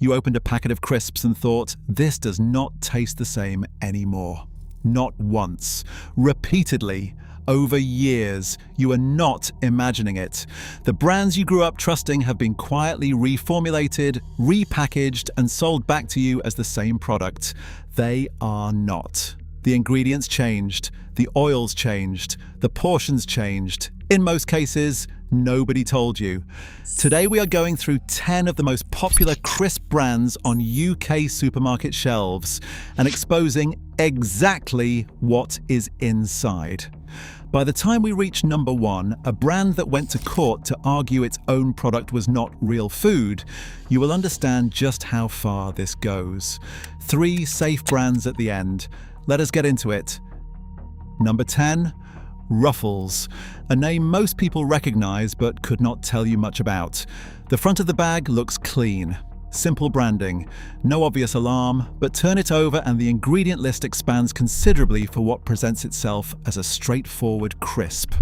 You opened a packet of crisps and thought, this does not taste the same anymore. Not once. Repeatedly. Over years. You are not imagining it. The brands you grew up trusting have been quietly reformulated, repackaged, and sold back to you as the same product. They are not. The ingredients changed. The oils changed. The portions changed. In most cases, nobody told you. Today we are going through 10 of the most popular crisp brands on UK supermarket shelves and exposing exactly what is inside. By the time we reach number 1, a brand that went to court to argue its own product was not real food, you will understand just how far this goes. 3 safe brands at the end. Let us get into it. Number 10. Ruffles, a name most people recognize but could not tell you much about. The front of the bag looks clean. Simple branding, no obvious alarm, but turn it over and the ingredient list expands considerably for what presents itself as a straightforward crisp.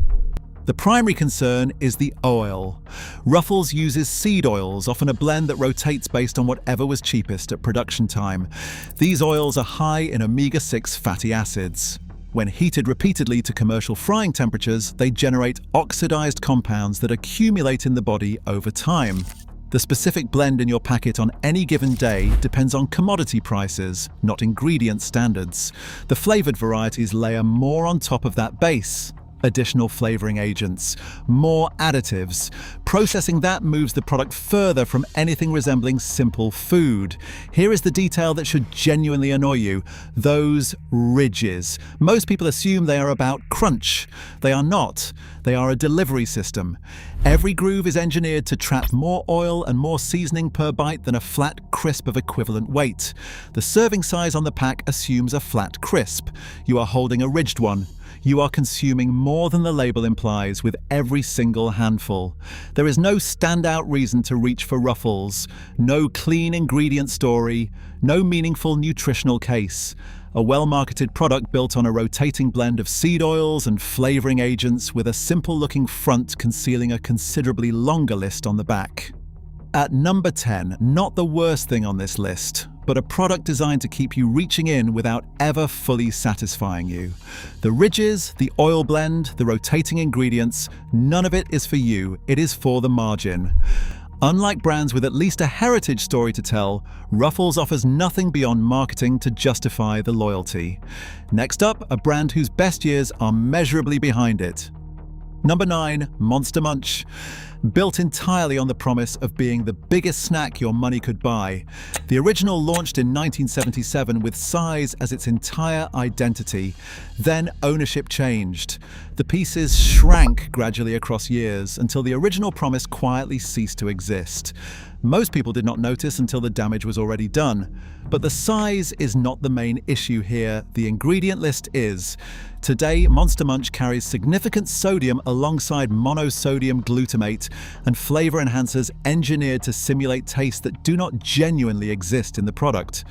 The primary concern is the oil. Ruffles uses seed oils, often a blend that rotates based on whatever was cheapest at production time. These oils are high in omega-6 fatty acids. When heated repeatedly to commercial frying temperatures, they generate oxidized compounds that accumulate in the body over time. The specific blend in your packet on any given day depends on commodity prices, not ingredient standards. The flavored varieties layer more on top of that base. Additional flavoring agents, more additives. Processing that moves the product further from anything resembling simple food. Here is the detail that should genuinely annoy you. Those ridges. Most people assume they are about crunch. They are not. They are a delivery system. Every groove is engineered to trap more oil and more seasoning per bite than a flat crisp of equivalent weight. The serving size on the pack assumes a flat crisp. You are holding a ridged one. You are consuming more than the label implies with every single handful. There is no standout reason to reach for Ruffles, no clean ingredient story, no meaningful nutritional case. A well-marketed product built on a rotating blend of seed oils and flavoring agents with a simple-looking front concealing a considerably longer list on the back. At number 10, not the worst thing on this list, but a product designed to keep you reaching in without ever fully satisfying you. The ridges, the oil blend, the rotating ingredients, none of it is for you, it is for the margin. Unlike brands with at least a heritage story to tell, Ruffles offers nothing beyond marketing to justify the loyalty. Next up, a brand whose best years are measurably behind it. Number 9, Monster Munch. Built entirely on the promise of being the biggest snack your money could buy. The original launched in 1977 with size as its entire identity. Then ownership changed. The pieces shrank gradually across years until the original promise quietly ceased to exist. Most people did not notice until the damage was already done. But the size is not the main issue here, the ingredient list is. Today, Monster Munch carries significant sodium alongside monosodium glutamate and flavor enhancers engineered to simulate tastes that do not genuinely exist in the product.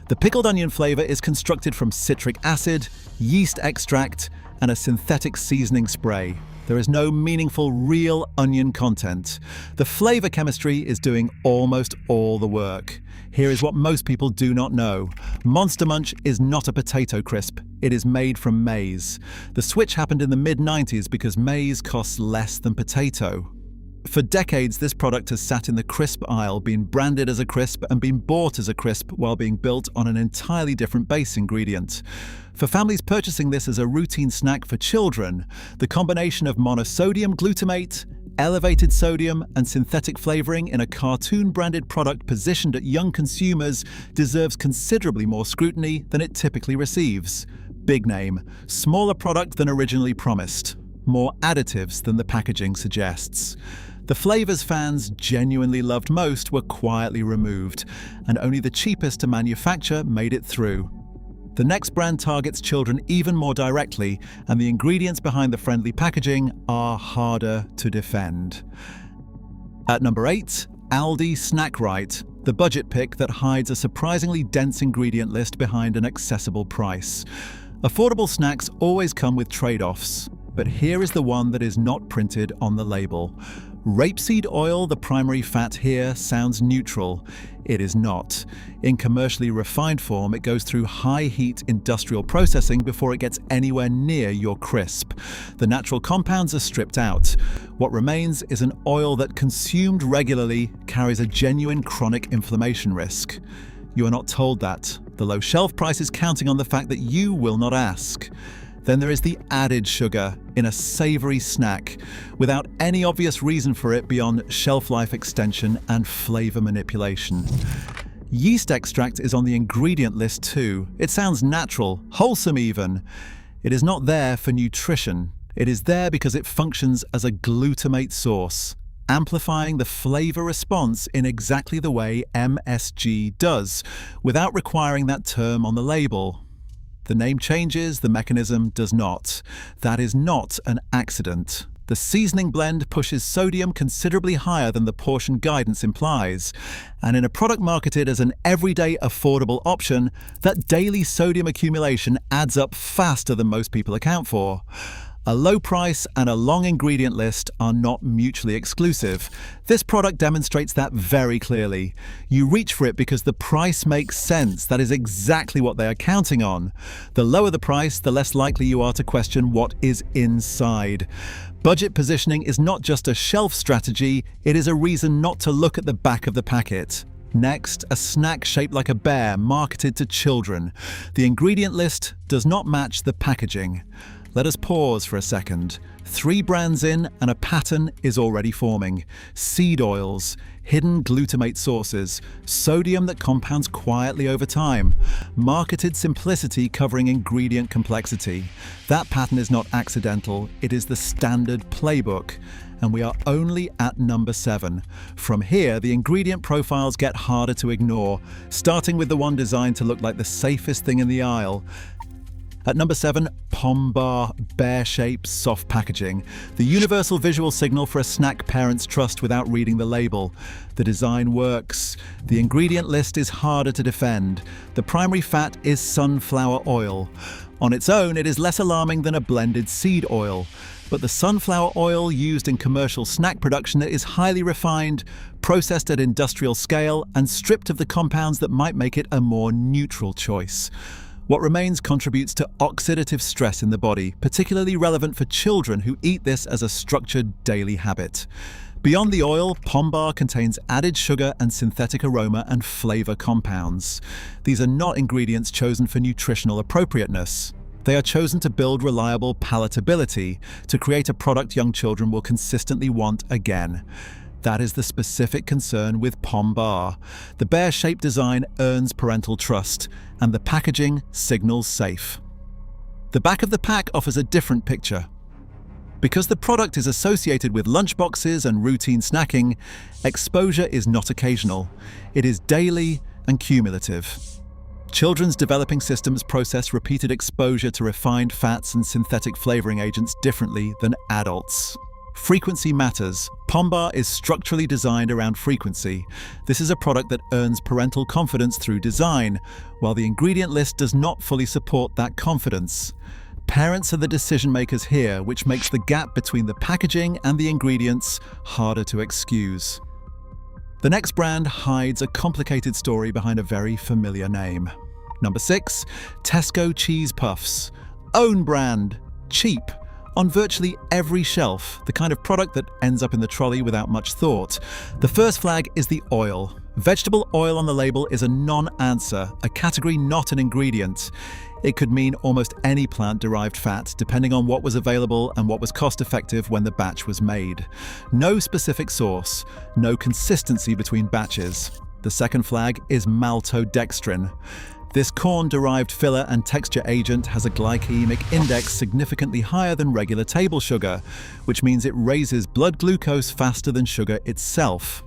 The pickled onion flavor is constructed from citric acid, yeast extract, and a synthetic seasoning spray. There is no meaningful real onion content. The flavor chemistry is doing almost all the work. Here is what most people do not know. Monster Munch is not a potato crisp. It is made from maize. The switch happened in the mid-90s because maize costs less than potato. For decades, this product has sat in the crisp aisle, been branded as a crisp and been bought as a crisp while being built on an entirely different base ingredient. For families purchasing this as a routine snack for children, the combination of monosodium glutamate, elevated sodium, and synthetic flavoring in a cartoon-branded product positioned at young consumers deserves considerably more scrutiny than it typically receives. Big name, smaller product than originally promised, more additives than the packaging suggests. The flavors fans genuinely loved most were quietly removed, and only the cheapest to manufacture made it through. The next brand targets children even more directly, and the ingredients behind the friendly packaging are harder to defend. At number 8, Aldi Snack Right, the budget pick that hides a surprisingly dense ingredient list behind an accessible price. Affordable snacks always come with trade-offs, but here is the one that is not printed on the label. Rapeseed oil, the primary fat here, sounds neutral. It is not. In commercially refined form, it goes through high-heat industrial processing before it gets anywhere near your crisp. The natural compounds are stripped out. What remains is an oil that, consumed regularly, carries a genuine chronic inflammation risk. You are not told that. The low shelf price is counting on the fact that you will not ask. Then there is the added sugar in a savory snack, without any obvious reason for it beyond shelf life extension and flavor manipulation. Yeast extract is on the ingredient list too. It sounds natural, wholesome even. It is not there for nutrition. It is there because it functions as a glutamate source, amplifying the flavor response in exactly the way MSG does, without requiring that term on the label. The name changes, the mechanism does not. That is not an accident. The seasoning blend pushes sodium considerably higher than the portion guidance implies. And in a product marketed as an everyday affordable option, that daily sodium accumulation adds up faster than most people account for. A low price and a long ingredient list are not mutually exclusive. This product demonstrates that very clearly. You reach for it because the price makes sense. That is exactly what they are counting on. The lower the price, the less likely you are to question what is inside. Budget positioning is not just a shelf strategy, it is a reason not to look at the back of the packet. Next, a snack shaped like a bear marketed to children. The ingredient list does not match the packaging. Let us pause for a second. 3 brands in and a pattern is already forming. Seed oils, hidden glutamate sources, sodium that compounds quietly over time, marketed simplicity covering ingredient complexity. That pattern is not accidental, it is the standard playbook. And we are only at number 7. From here, the ingredient profiles get harder to ignore, starting with the one designed to look like the safest thing in the aisle. At number 7, Pom-Bear, bear-shaped, soft packaging. The universal visual signal for a snack parents trust without reading the label. The design works. The ingredient list is harder to defend. The primary fat is sunflower oil. On its own, it is less alarming than a blended seed oil. But the sunflower oil used in commercial snack production is highly refined, processed at industrial scale, and stripped of the compounds that might make it a more neutral choice. What remains contributes to oxidative stress in the body, particularly relevant for children who eat this as a structured daily habit. Beyond the oil, Pom-Bear contains added sugar and synthetic aroma and flavor compounds. These are not ingredients chosen for nutritional appropriateness. They are chosen to build reliable palatability, to create a product young children will consistently want again. That is the specific concern with Pom-Bear. The bear-shaped design earns parental trust, and the packaging signals safe. The back of the pack offers a different picture. Because the product is associated with lunchboxes and routine snacking, exposure is not occasional. It is daily and cumulative. Children's developing systems process repeated exposure to refined fats and synthetic flavoring agents differently than adults. Frequency matters. Pom-Bear is structurally designed around frequency. This is a product that earns parental confidence through design, while the ingredient list does not fully support that confidence. Parents are the decision makers here, which makes the gap between the packaging and the ingredients harder to excuse. The next brand hides a complicated story behind a very familiar name. Number 6, Tesco Cheese Puffs. Own brand, cheap. On virtually every shelf, the kind of product that ends up in the trolley without much thought. The first flag is the oil. Vegetable oil on the label is a non-answer, a category not an ingredient. It could mean almost any plant-derived fat, depending on what was available and what was cost-effective when the batch was made. No specific source, no consistency between batches. The second flag is maltodextrin. This corn-derived filler and texture agent has a glycemic index significantly higher than regular table sugar, which means it raises blood glucose faster than sugar itself.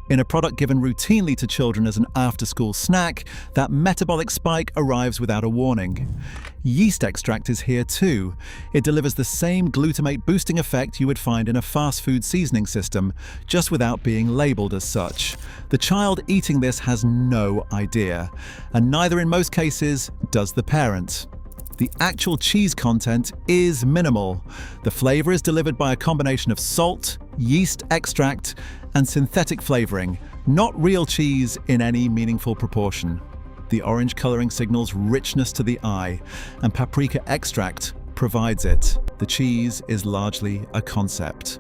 In a product given routinely to children as an after-school snack, that metabolic spike arrives without a warning. Yeast extract is here too. It delivers the same glutamate boosting effect you would find in a fast food seasoning system, just without being labeled as such. The child eating this has no idea, and neither in most cases does the parent. The actual cheese content is minimal. The flavor is delivered by a combination of salt, yeast extract, and synthetic flavoring, not real cheese in any meaningful proportion. The orange coloring signals richness to the eye, and paprika extract provides it. The cheese is largely a concept.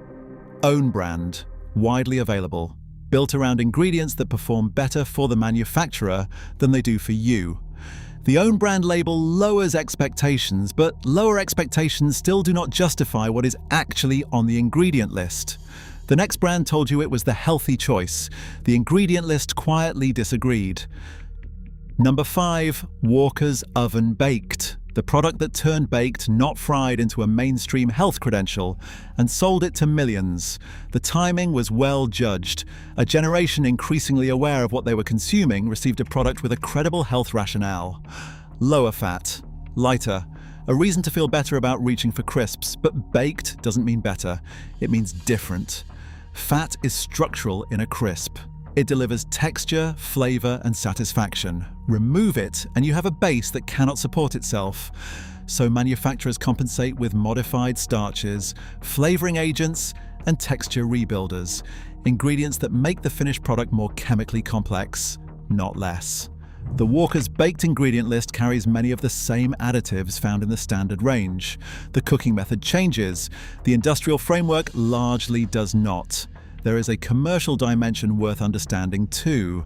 Own brand, widely available, built around ingredients that perform better for the manufacturer than they do for you. The own brand label lowers expectations, but lower expectations still do not justify what is actually on the ingredient list. The next brand told you it was the healthy choice. The ingredient list quietly disagreed. Number 5, Walker's Oven Baked. The product that turned baked, not fried, into a mainstream health credential and sold it to millions. The timing was well judged. A generation increasingly aware of what they were consuming received a product with a credible health rationale. Lower fat, lighter, a reason to feel better about reaching for crisps, but baked doesn't mean better. It means different. Fat is structural in a crisp. It delivers texture, flavor, and satisfaction. Remove it, and you have a base that cannot support itself. So manufacturers compensate with modified starches, flavoring agents, and texture rebuilders, ingredients that make the finished product more chemically complex, not less. The Walker's Baked ingredient list carries many of the same additives found in the standard range. The cooking method changes. The industrial framework largely does not. There is a commercial dimension worth understanding too.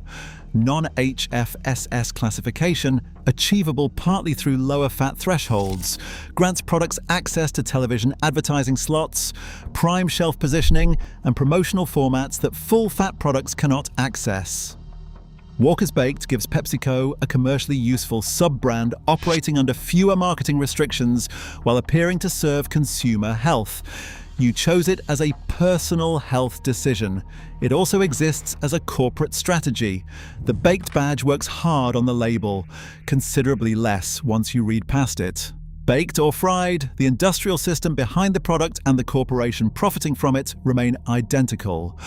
Non-HFSS classification, achievable partly through lower fat thresholds, grants products access to television advertising slots, prime shelf positioning, and promotional formats that full-fat products cannot access. Walker's Baked gives PepsiCo a commercially useful sub-brand operating under fewer marketing restrictions while appearing to serve consumer health. You chose it as a personal health decision. It also exists as a corporate strategy. The Baked badge works hard on the label, considerably less once you read past it. Baked or fried, the industrial system behind the product and the corporation profiting from it remain identical.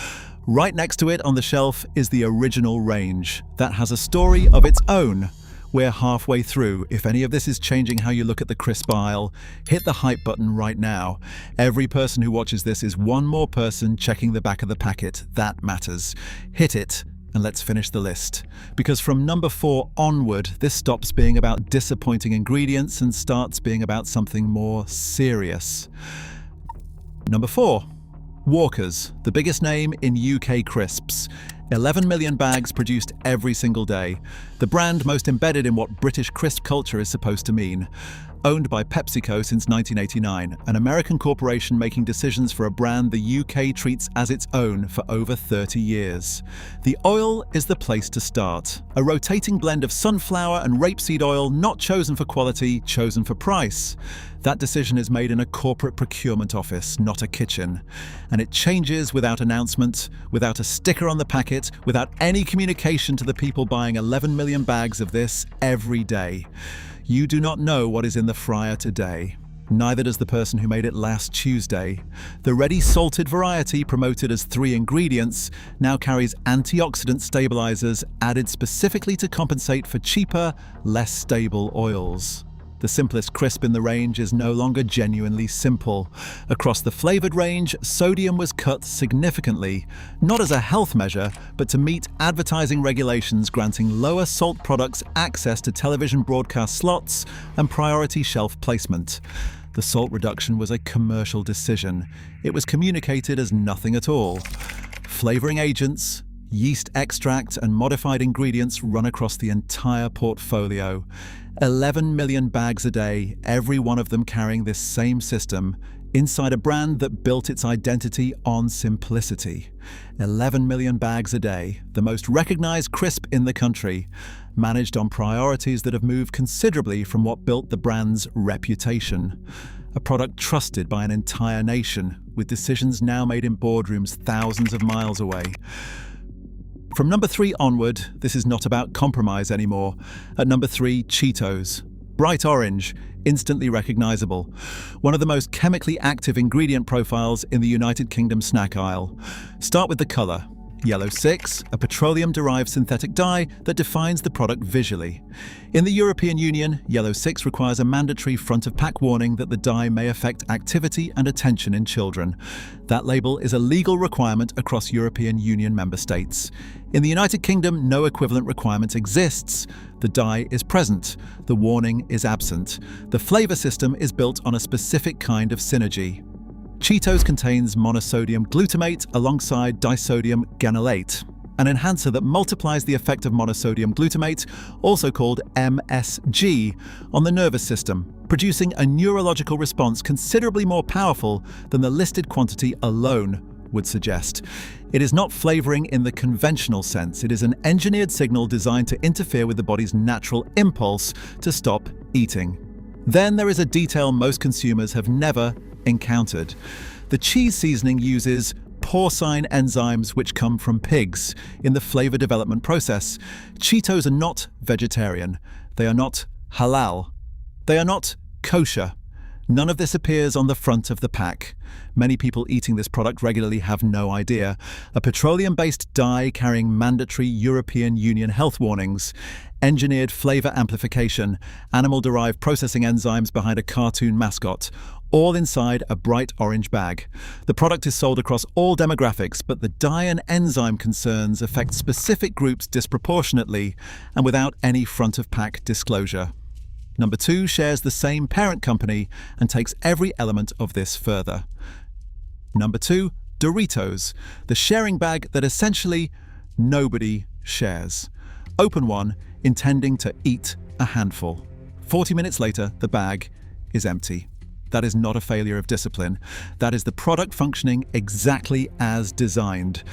Right next to it on the shelf is the original range. That has a story of its own. We're halfway through. If any of this is changing how you look at the crisp aisle, hit the hype button right now. Every person who watches this is one more person checking the back of the packet. That matters. Hit it, and let's finish the list. Because from number 4 onward, this stops being about disappointing ingredients and starts being about something more serious. Number 4. Walker's, the biggest name in UK crisps. 11 million bags produced every single day. The brand most embedded in what British crisp culture is supposed to mean. Owned by PepsiCo since 1989, an American corporation making decisions for a brand the UK treats as its own for over 30 years. The oil is the place to start. A rotating blend of sunflower and rapeseed oil, not chosen for quality, chosen for price. That decision is made in a corporate procurement office, not a kitchen. And it changes without announcement, without a sticker on the packet, without any communication to the people buying 11 million bags of this every day. You do not know what is in the fryer today. Neither does the person who made it last Tuesday. The ready salted variety, promoted as 3 ingredients, now carries antioxidant stabilizers added specifically to compensate for cheaper, less stable oils. The simplest crisp in the range is no longer genuinely simple. Across the flavored range, sodium was cut significantly, not as a health measure, but to meet advertising regulations granting lower salt products access to television broadcast slots and priority shelf placement. The salt reduction was a commercial decision. It was communicated as nothing at all. Flavoring agents, yeast extract, and modified ingredients run across the entire portfolio. 11 million bags a day, every one of them carrying this same system, inside a brand that built its identity on simplicity. 11 million bags a day, the most recognized crisp in the country, managed on priorities that have moved considerably from what built the brand's reputation. A product trusted by an entire nation, with decisions now made in boardrooms thousands of miles away. From number 3 onward, this is not about compromise anymore. At number 3, Cheetos. Bright orange, instantly recognizable. One of the most chemically active ingredient profiles in the United Kingdom snack aisle. Start with the color. Yellow 6, a petroleum-derived synthetic dye that defines the product visually. In the European Union, Yellow 6 requires a mandatory front-of-pack warning that the dye may affect activity and attention in children. That label is a legal requirement across European Union member states. In the United Kingdom, no equivalent requirement exists. The dye is present. The warning is absent. The flavor system is built on a specific kind of synergy. Cheetos contains monosodium glutamate alongside disodium guanylate, an enhancer that multiplies the effect of monosodium glutamate, also called MSG, on the nervous system, producing a neurological response considerably more powerful than the listed quantity alone would suggest. It is not flavoring in the conventional sense. It is an engineered signal designed to interfere with the body's natural impulse to stop eating. Then there is a detail most consumers have never encountered. The cheese seasoning uses porcine enzymes which come from pigs in the flavor development process. Cheetos are not vegetarian. They are not halal. They are not kosher. None of this appears on the front of the pack. Many people eating this product regularly have no idea. A petroleum-based dye carrying mandatory European Union health warnings, engineered flavor amplification, animal-derived processing enzymes behind a cartoon mascot, all inside a bright orange bag. The product is sold across all demographics, but the dye and enzyme concerns affect specific groups disproportionately and without any front-of-pack disclosure. Number 2 shares the same parent company and takes every element of this further. Number 2, Doritos, the sharing bag that essentially nobody shares. Open one, intending to eat a handful. 40 minutes later, the bag is empty. That is not a failure of discipline. That is the product functioning exactly as designed.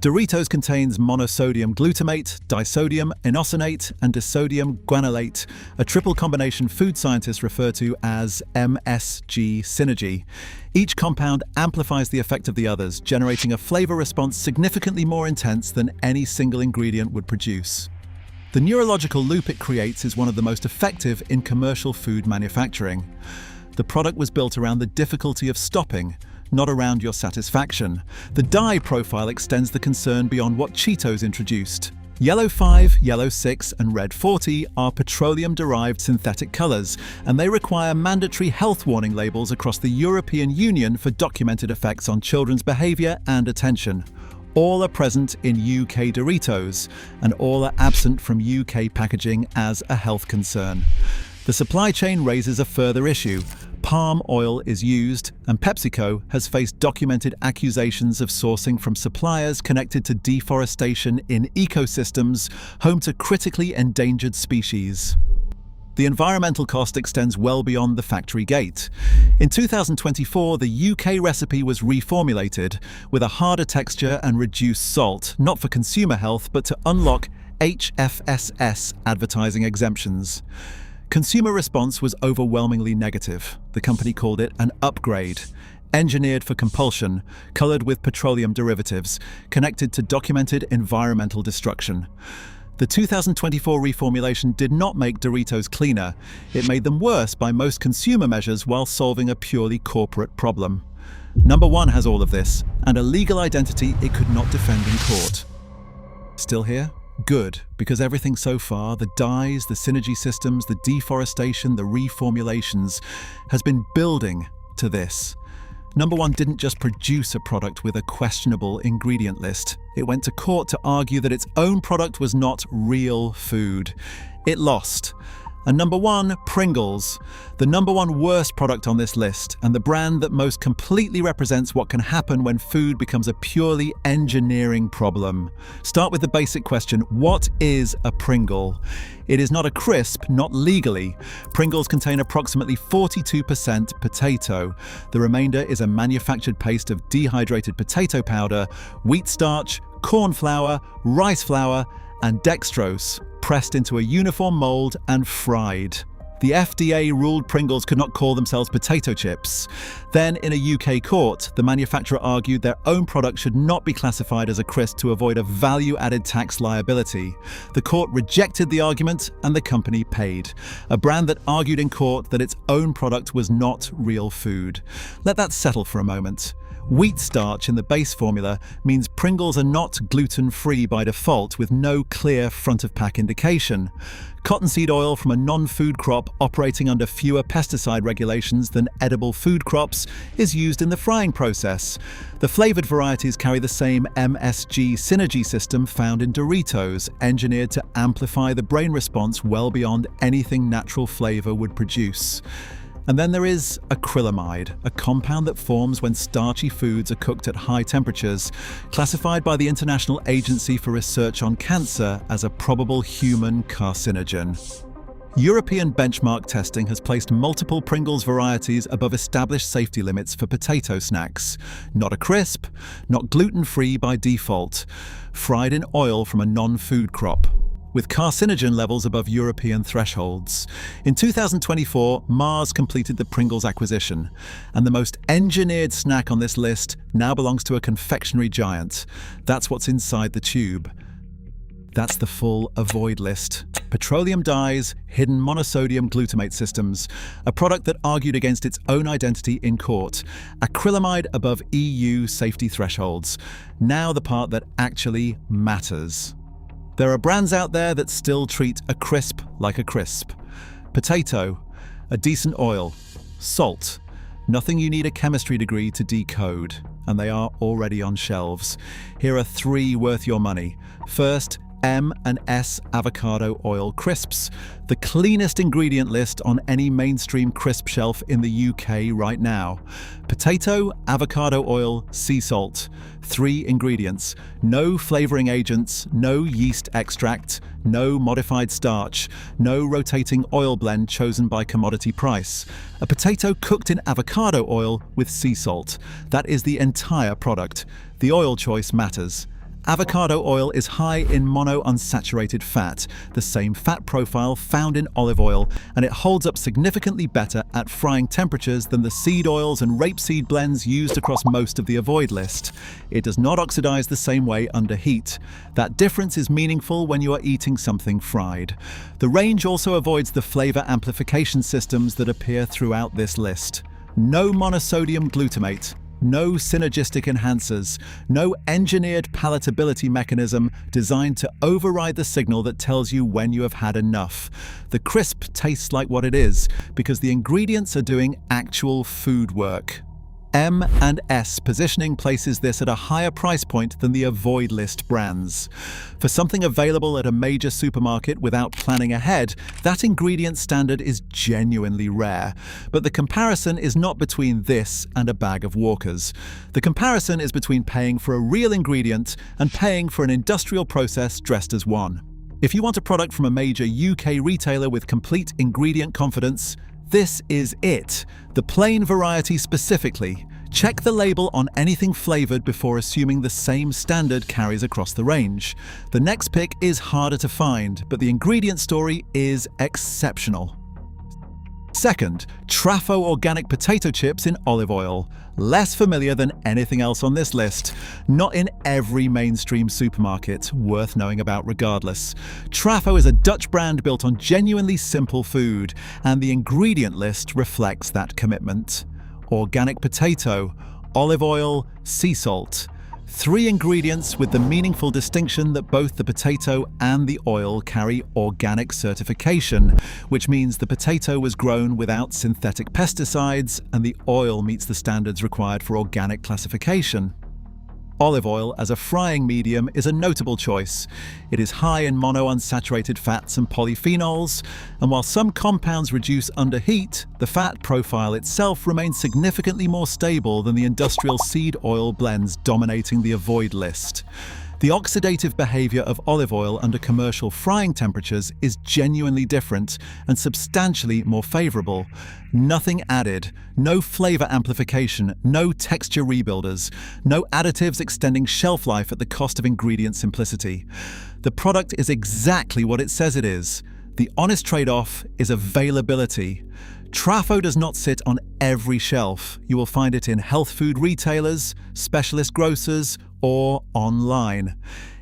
Doritos contains monosodium glutamate, disodium inosinate, and disodium guanylate, a triple combination food scientists refer to as MSG synergy. Each compound amplifies the effect of the others, generating a flavor response significantly more intense than any single ingredient would produce. The neurological loop it creates is one of the most effective in commercial food manufacturing. The product was built around the difficulty of stopping, not around your satisfaction. The dye profile extends the concern beyond what Cheetos introduced. Yellow 5, Yellow 6, and Red 40 are petroleum-derived synthetic colors, and they require mandatory health warning labels across the European Union for documented effects on children's behavior and attention. All are present in UK Doritos, and all are absent from UK packaging as a health concern. The supply chain raises a further issue. Palm oil is used, and PepsiCo has faced documented accusations of sourcing from suppliers connected to deforestation in ecosystems home to critically endangered species. The environmental cost extends well beyond the factory gate. In 2024, the UK recipe was reformulated with a harder texture and reduced salt, not for consumer health, but to unlock HFSS advertising exemptions. Consumer response was overwhelmingly negative. The company called it an upgrade, engineered for compulsion, colored with petroleum derivatives, connected to documented environmental destruction. The 2024 reformulation did not make Doritos cleaner. It made them worse by most consumer measures while solving a purely corporate problem. Number 1 has all of this, and a legal identity it could not defend in court. Still here? Good, because everything so far, the dyes, the synergy systems, the deforestation, the reformulations, has been building to this. Number 1 didn't just produce a product with a questionable ingredient list. It went to court to argue that its own product was not real food. It lost. And number 1, Pringles, the number 1 worst product on this list, and the brand that most completely represents what can happen when food becomes a purely engineering problem. Start with the basic question, what is a Pringle? It is not a crisp, not legally. Pringles contain approximately 42% potato. The remainder is a manufactured paste of dehydrated potato powder, wheat starch, corn flour, rice flour, and dextrose, pressed into a uniform mold and fried. The FDA ruled Pringles could not call themselves potato chips. Then, in a UK court, the manufacturer argued their own product should not be classified as a crisp to avoid a value-added tax liability. The court rejected the argument and the company paid. A brand that argued in court that its own product was not real food. Let that settle for a moment. Wheat starch in the base formula means Pringles are not gluten-free by default with no clear front-of-pack indication. Cottonseed oil from a non-food crop operating under fewer pesticide regulations than edible food crops is used in the frying process. The flavored varieties carry the same MSG synergy system found in Doritos, engineered to amplify the brain response well beyond anything natural flavor would produce. And then there is acrylamide, a compound that forms when starchy foods are cooked at high temperatures, classified by the International Agency for Research on Cancer as a probable human carcinogen. European benchmark testing has placed multiple Pringles varieties above established safety limits for potato snacks. Not a crisp, not gluten-free by default, fried in oil from a non-food crop, with carcinogen levels above European thresholds. In 2024, Mars completed the Pringles acquisition, and the most engineered snack on this list now belongs to a confectionery giant. That's what's inside the tube. That's the full avoid list. Petroleum dyes, hidden monosodium glutamate systems, a product that argued against its own identity in court. Acrylamide above EU safety thresholds. Now the part that actually matters. There are brands out there that still treat a crisp like a crisp. Potato, a decent oil, salt, nothing you need a chemistry degree to decode, and they are already on shelves. Here are 3 worth your money. First, M&S avocado oil crisps, the cleanest ingredient list on any mainstream crisp shelf in the UK right now. Potato, avocado oil, sea salt. 3 ingredients. No flavoring agents, no yeast extract, no modified starch, no rotating oil blend chosen by commodity price. A potato cooked in avocado oil with sea salt. That is the entire product. The oil choice matters. Avocado oil is high in monounsaturated fat, the same fat profile found in olive oil, and it holds up significantly better at frying temperatures than the seed oils and rapeseed blends used across most of the avoid list. It does not oxidize the same way under heat. That difference is meaningful when you are eating something fried. The range also avoids the flavor amplification systems that appear throughout this list. No monosodium glutamate. No synergistic enhancers, no engineered palatability mechanism designed to override the signal that tells you when you have had enough. The crisp tastes like what it is because the ingredients are doing actual food work. M&S positioning places this at a higher price point than the avoid list brands. For something available at a major supermarket without planning ahead, that ingredient standard is genuinely rare. But the comparison is not between this and a bag of Walkers. The comparison is between paying for a real ingredient and paying for an industrial process dressed as one. If you want a product from a major UK retailer with complete ingredient confidence, this is it. The plain variety specifically. Check the label on anything flavored before assuming the same standard carries across the range. The next pick is harder to find, but the ingredient story is exceptional. Second, Trafo organic potato chips in olive oil. Less familiar than anything else on this list. Not in every mainstream supermarket, worth knowing about regardless. Trafo is a Dutch brand built on genuinely simple food, and the ingredient list reflects that commitment. Organic potato, olive oil, sea salt. 3 ingredients with the meaningful distinction that both the potato and the oil carry organic certification, which means the potato was grown without synthetic pesticides and the oil meets the standards required for organic classification. Olive oil as a frying medium is a notable choice. It is high in monounsaturated fats and polyphenols, and while some compounds reduce under heat, the fat profile itself remains significantly more stable than the industrial seed oil blends dominating the avoid list. The oxidative behavior of olive oil under commercial frying temperatures is genuinely different and substantially more favorable. Nothing added, no flavor amplification, no texture rebuilders, no additives extending shelf life at the cost of ingredient simplicity. The product is exactly what it says it is. The honest trade-off is availability. Trafo does not sit on every shelf. You will find it in health food retailers, specialist grocers, or online.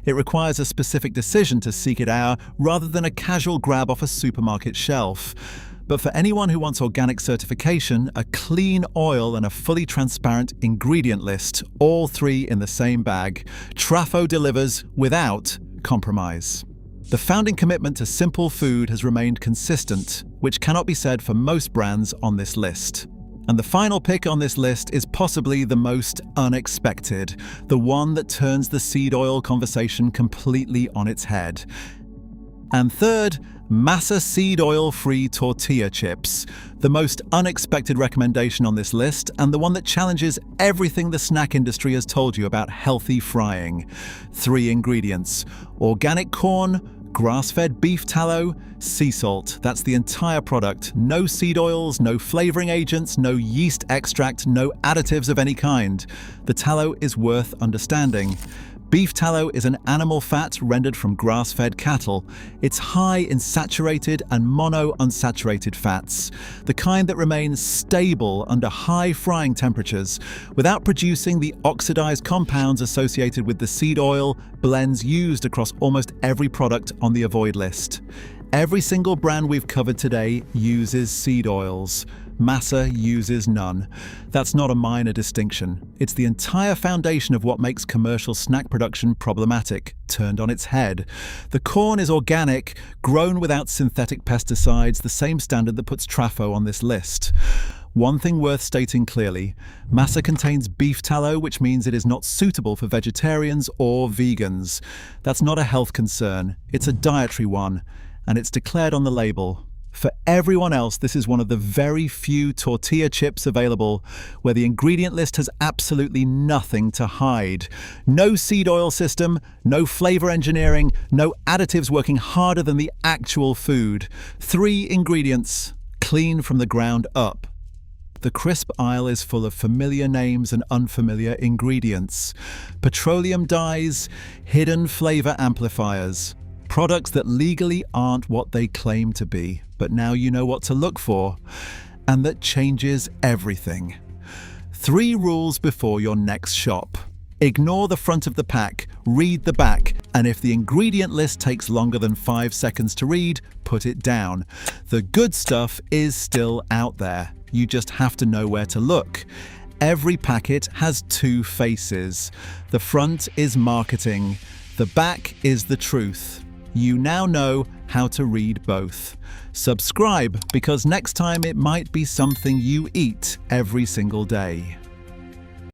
It requires a specific decision to seek it out rather than a casual grab off a supermarket shelf. But for anyone who wants organic certification, a clean oil and a fully transparent ingredient list, all three in the same bag, Trafo delivers without compromise. The founding commitment to simple food has remained consistent, which cannot be said for most brands on this list. And the final pick on this list is possibly the most unexpected, the one that turns the seed oil conversation completely on its head. And third, Masa seed oil-free tortilla chips, the most unexpected recommendation on this list and the one that challenges everything the snack industry has told you about healthy frying. 3 ingredients: organic corn, grass-fed beef tallow, sea salt. That's the entire product. No seed oils, no flavoring agents, no yeast extract, no additives of any kind. The tallow is worth understanding. Beef tallow is an animal fat rendered from grass-fed cattle. It's high in saturated and monounsaturated fats, the kind that remains stable under high frying temperatures without producing the oxidized compounds associated with the seed oil blends used across almost every product on the avoid list. Every single brand we've covered today uses seed oils. Masa uses none. That's not a minor distinction. It's the entire foundation of what makes commercial snack production problematic, turned on its head. The corn is organic, grown without synthetic pesticides, the same standard that puts Trafo on this list. One thing worth stating clearly, Masa contains beef tallow, which means it is not suitable for vegetarians or vegans. That's not a health concern, it's a dietary one, and it's declared on the label. For everyone else, this is one of the very few tortilla chips available where the ingredient list has absolutely nothing to hide. No seed oil system, no flavor engineering, no additives working harder than the actual food. 3 ingredients, clean from the ground up. The crisp aisle is full of familiar names and unfamiliar ingredients. Petroleum dyes, hidden flavor amplifiers. Products that legally aren't what they claim to be, but now you know what to look for, and that changes everything. 3 rules before your next shop. Ignore the front of the pack, read the back, and if the ingredient list takes longer than 5 seconds to read, put it down. The good stuff is still out there. You just have to know where to look. Every packet has 2 faces. The front is marketing. The back is the truth. You now know how to read both. Subscribe, because next time it might be something you eat every single day.